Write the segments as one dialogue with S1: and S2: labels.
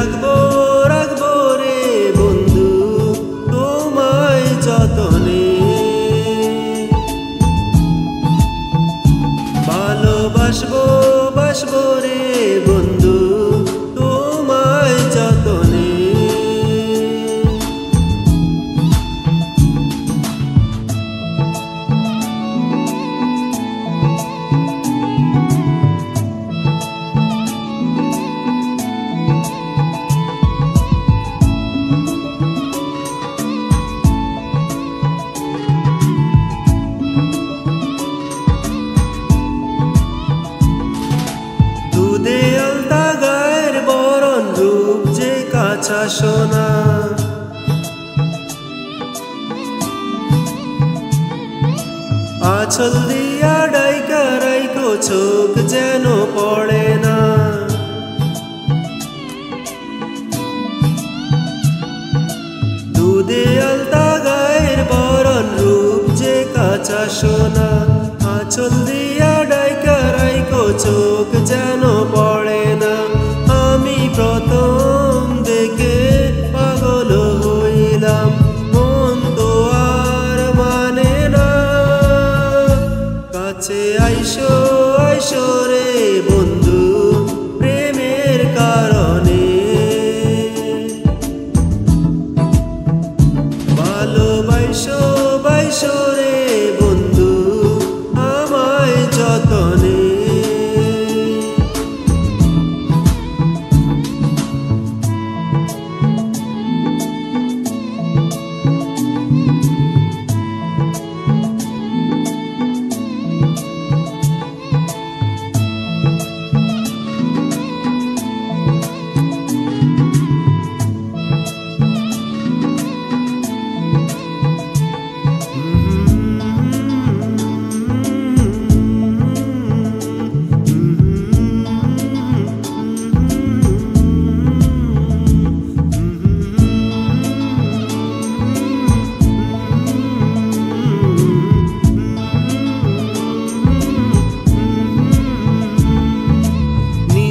S1: রাখবো রাখবো রে বন্ধু তোমায় যতনে। ভালোবাসবো বাসবো রে বন্ধু তোমায় যতনে। দুধে আলতা গায়ের বরণ রূপ যে কাঁচা সোনা। আঁচল দিয়া ডাইকা রাইকো চোখ যেন পড়ে না। দুধে আলতা গায়ের বরণ রূপ যে কাঁচা সোনা। আঁচল দিয়া ডাইকা রাইকো চোখ যেন পড়ে না। আমি প্রথম দেখে পাগল হইলাম, মন তো আর মানে না। কাছে আইসো আইসো রে বন্ধু প্রেমের কারণে। ভালোবাসো বাইসো রে বন্ধু আমায় যতনে।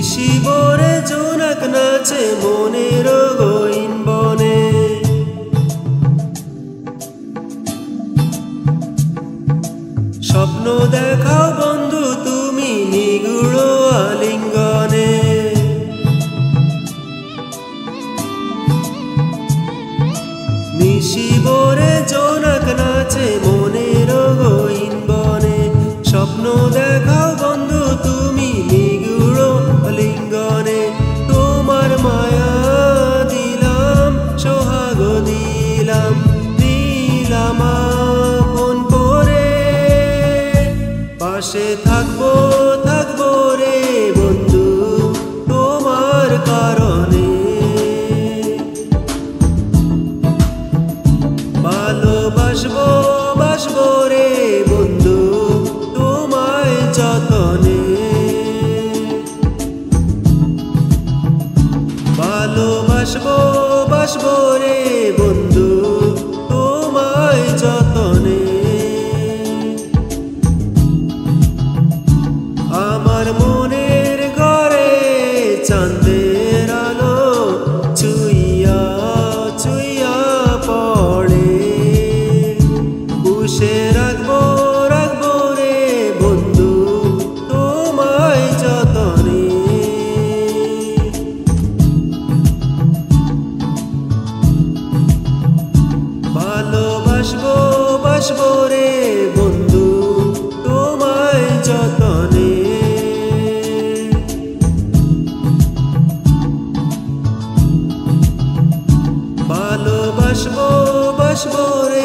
S1: শিবরে জোনাক নাচে মনের গহীন বনে। স্বপ্ন দেখাও বন্ধু তুমি নিগুড় আলিঙ্গনে। নিশিবরে জোনাক নাচে মনের গহীন বনে। স্বপ্ন দেখাও বন্ধু তুমি নিগুড় আলিঙ্গনে। তোমার মায়া দিলাম সোহাগ দিলাম দিলাম আপন করে। পাশে থাকবো থাকবো রে বন্ধু তোমার কারণে। ভালোবাসবো বাসবো রে বন্ধু তোমায় যতনে। ভালোবাসবো বাসবো রে বন্ধু তোমায় যতনে। আমার মনের ঘরে চাঁদের আলো চুইয়া চুইয়া পড়ে। বুঝে রাখবো রাখবো রে বন্ধু তোমায় যতনে। ভালোবাসবো বাসবো রে বন্ধু তোমায় যতনে। ভালোবাসবো বাসবো রে